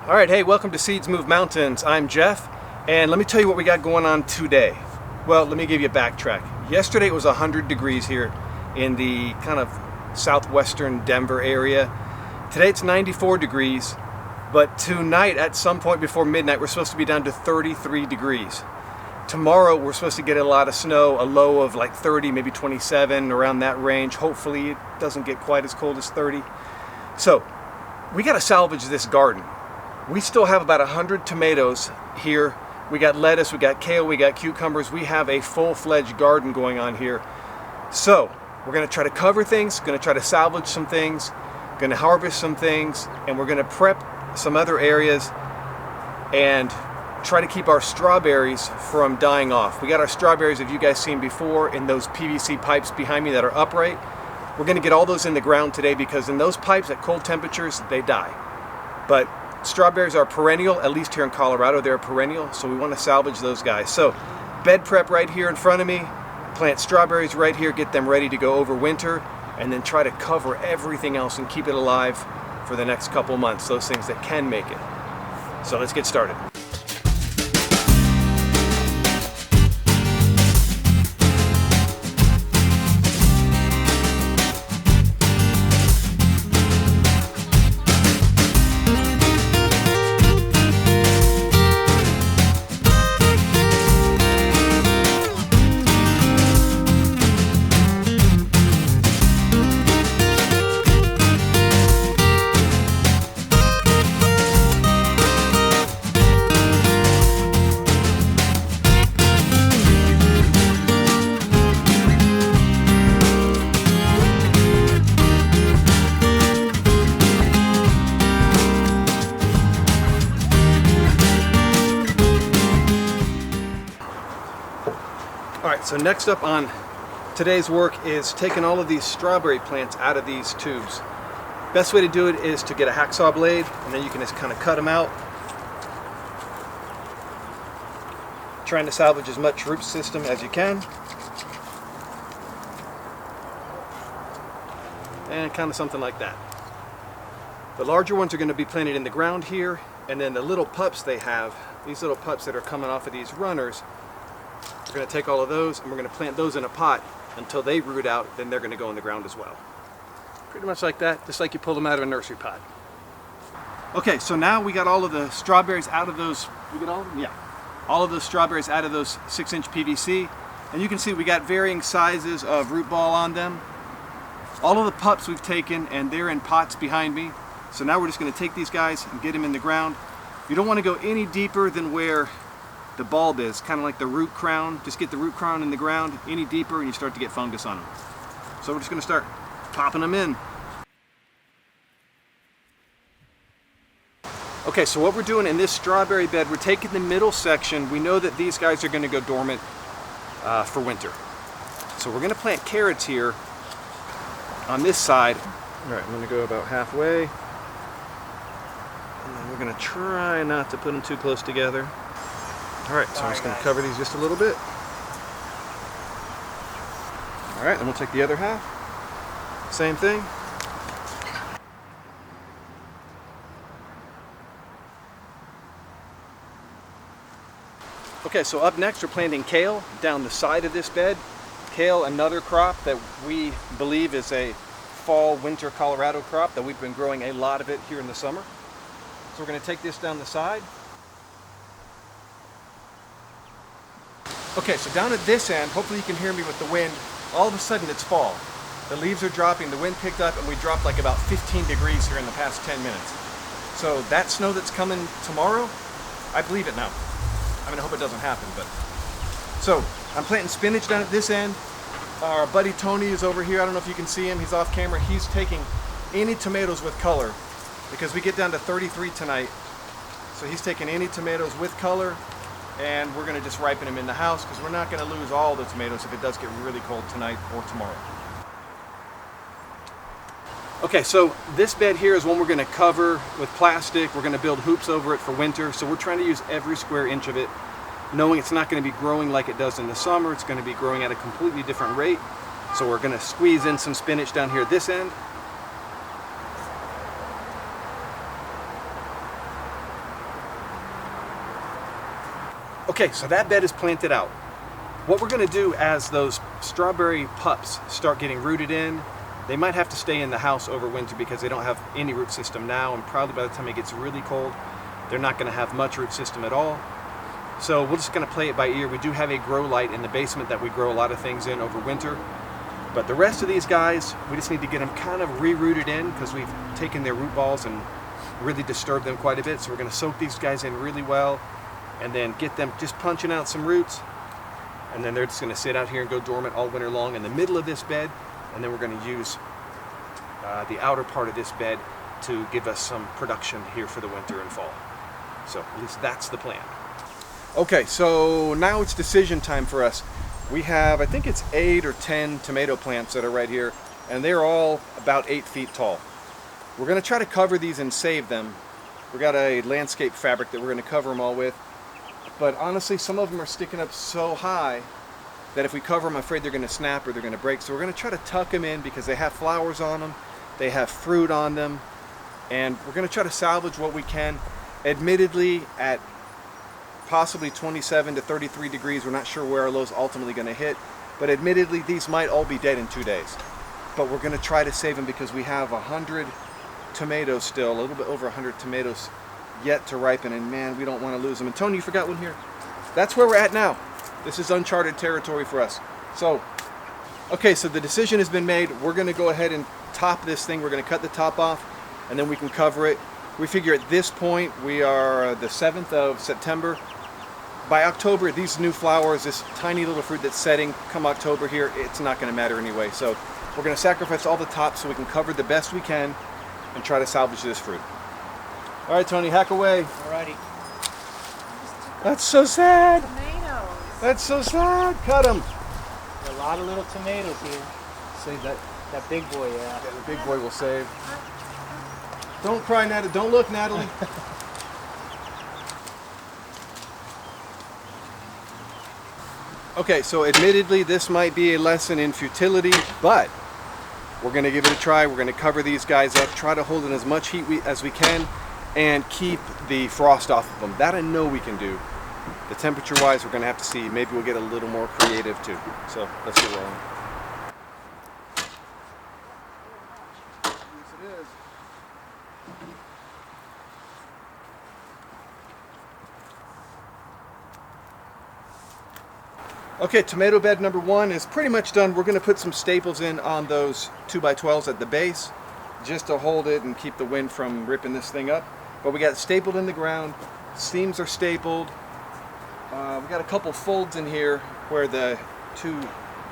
All right, hey, welcome to Seeds Move Mountains. I'm Jeff, and let me tell you what we got going on today. Well, let me give you a backtrack. Yesterday it was 100 degrees here in the kind of southwestern Denver area. Today it's 94 degrees, but tonight at some point before midnight we're supposed to be down to 33 degrees. Tomorrow we're supposed to get a lot of snow, a low of like 30, maybe 27, around that range. Hopefully it doesn't get quite as cold as 30. So we got to salvage this garden. We still have about 100 tomatoes here. We got lettuce, we got kale, we got cucumbers. We have a full-fledged garden going on here. So we're going to try to cover things, going to try to salvage some things, going to harvest some things, and we're going to prep some other areas and try to keep our strawberries from dying off. We got our strawberries, have you guys seen before, in those PVC pipes behind me that are upright. We're going to get all those in the ground today because in those pipes at cold temperatures, they die. But strawberries are perennial, at least here in Colorado, they're perennial, so we want to salvage those guys. So, bed prep right here in front of me, plant strawberries right here, get them ready to go over winter, and then try to cover everything else and keep it alive for the next couple months, those things that can make it. So let's get started. Alright, so next up on today's work is taking all of these strawberry plants out of these tubes. Best way to do it is to get a hacksaw blade, and then you can just kind of cut them out. Trying to salvage as much root system as you can. And kind of something like that. The larger ones are going to be planted in the ground here, and then the little pups they have, these little pups that are coming off of these runners, we're going to take all of those and we're going to plant those in a pot until they root out, then they're going to go in the ground as well. Pretty much like that, just like you pull them out of a nursery pot. Okay, so now we got all of the strawberries out of those, we get all of them? Yeah. All of those strawberries out of those 6-inch PVC. And you can see we got varying sizes of root ball on them. All of the pups we've taken and they're in pots behind me. So now we're just going to take these guys and get them in the ground. You don't want to go any deeper than where the bulb is, kind of like the root crown. Just get the root crown in the ground. Any deeper and you start to get fungus on them. So we're just going to start popping them in. Okay, so what we're doing in this strawberry bed, we're taking the middle section. We know that these guys are going to go dormant for winter. So we're going to plant carrots here on this side. All right, I'm going to go about halfway. And then we're going to try not to put them too close together. All right, so I'm just going to cover these just a little bit. All right, then we'll take the other half. Same thing. Okay, so up next we're planting kale down the side of this bed. Kale, another crop that we believe is a fall-winter Colorado crop that we've been growing a lot of it here in the summer. So we're going to take this down the side. Okay, so down at this end, hopefully you can hear me with the wind, all of a sudden it's fall. The leaves are dropping, the wind picked up, and we dropped like about 15 degrees here in the past 10 minutes. So that snow that's coming tomorrow, I believe it now. I mean, I hope it doesn't happen, but. So, I'm planting spinach down at this end. Our buddy Tony is over here, I don't know if you can see him, he's off camera. He's taking any tomatoes with color, because we get down to 33 tonight. So he's taking any tomatoes with color, and we're going to just ripen them in the house because we're not going to lose all the tomatoes if it does get really cold tonight or tomorrow. Okay, so this bed here is one we're going to cover with plastic. We're going to build hoops over it for winter. So we're trying to use every square inch of it, knowing it's not going to be growing like it does in the summer. It's going to be growing at a completely different rate. So we're going to squeeze in some spinach down here at this end. Okay, so that bed is planted out. What we're going to do as those strawberry pups start getting rooted in, they might have to stay in the house over winter because they don't have any root system now, and probably by the time it gets really cold, they're not going to have much root system at all. So we're just going to play it by ear. We do have a grow light in the basement that we grow a lot of things in over winter. But the rest of these guys, we just need to get them kind of re-rooted in because we've taken their root balls and really disturbed them quite a bit. So we're going to soak these guys in really well and then get them just punching out some roots. And then they're just going to sit out here and go dormant all winter long in the middle of this bed. And then we're going to use the outer part of this bed to give us some production here for the winter and fall. So at least that's the plan. Okay, so now it's decision time for us. We have, I think it's 8 or 10 tomato plants that are right here, and they're all about 8 feet tall. We're going to try to cover these and save them. We've got a landscape fabric that we're going to cover them all with. But honestly, some of them are sticking up so high that if we cover them, I'm afraid they're going to snap or they're going to break. So we're going to try to tuck them in because they have flowers on them, they have fruit on them, and we're going to try to salvage what we can. Admittedly, at possibly 27 to 33 degrees, we're not sure where our low's ultimately going to hit, but admittedly, these might all be dead in 2 days. But we're going to try to save them because we have 100 tomatoes still, a little bit over 100 tomatoes yet to ripen, and man, we don't want to lose them. And Tony, you forgot one here. That's where we're at now. This is uncharted territory for us. So, okay, so the decision has been made. We're going to go ahead and top this thing. We're going to cut the top off, and then we can cover it. We figure at this point, we are the 7th of September. By October, these new flowers, this tiny little fruit that's setting, come October here, it's not going to matter anyway. So we're going to sacrifice all the tops so we can cover the best we can and try to salvage this fruit. All right, Tony, hack away. Alrighty. That's so sad. Tomatoes. That's so sad. Cut them. A lot of little tomatoes here. Save that. That big boy, yeah. Yeah, the big boy will save. Don't cry, Natalie. Don't look, Natalie. Okay, so admittedly, this might be a lesson in futility, but we're going to give it a try. We're going to cover these guys up, try to hold in as much heat as we can, and keep the frost off of them. That I know we can do. The temperature-wise, we're going to have to see. Maybe we'll get a little more creative too. So let's get rolling. Yes, it is. Okay, tomato bed number 1 is pretty much done. We're going to put some staples in on those 2x12s at the base just to hold it and keep the wind from ripping this thing up. But we got it stapled in the ground. Seams are stapled. We got a couple folds in here where the 2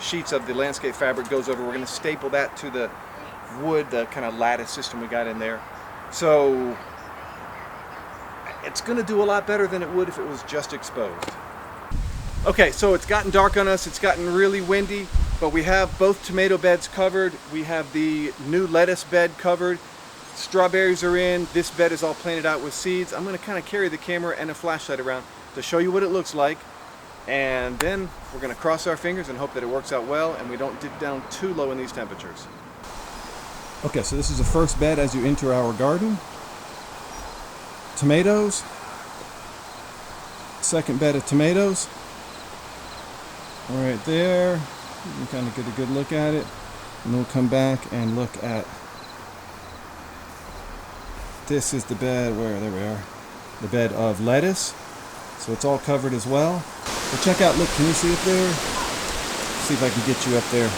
sheets of the landscape fabric goes over. We're going to staple that to the wood, the kind of lattice system we got in there. So it's going to do a lot better than it would if it was just exposed. Okay, so it's gotten dark on us, it's gotten really windy, but we have both tomato beds covered. We have the new lettuce bed covered. Strawberries are in. This bed is all planted out with seeds. I'm going to kind of carry the camera and a flashlight around to show you what it looks like. And then we're going to cross our fingers and hope that it works out well and we don't dig down too low in these temperatures. Okay, so this is the first bed as you enter our garden. Tomatoes. Second bed of tomatoes. Right there, you can kind of get a good look at it, and we'll come back and look at, this is the bed there we are, the bed of lettuce, so it's all covered as well. But check out, look, can you see it there? See if I can get you up there.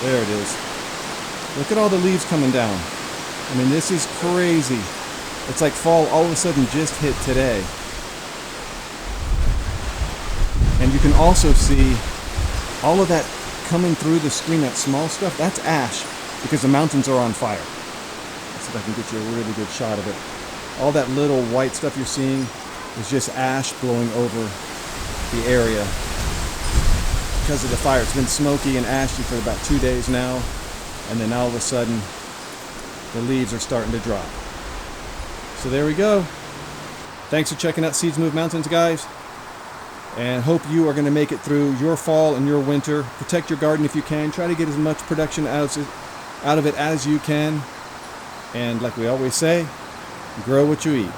There it is. Look at all the leaves coming down. I mean, this is crazy. It's like fall all of a sudden just hit today. And you can also see all of that coming through the screen, that small stuff, that's ash because the mountains are on fire. Let's see if I can get you a really good shot of it. All that little white stuff you're seeing is just ash blowing over the area because of the fire. It's been smoky and ashy for about 2 days now, and then all of a sudden the leaves are starting to drop. So there we go. Thanks for checking out Seeds Move Mountains, guys. And hope you are going to make it through your fall and your winter. Protect your garden if you can. Try to get as much production out of it as you can. And like we always say, grow what you eat.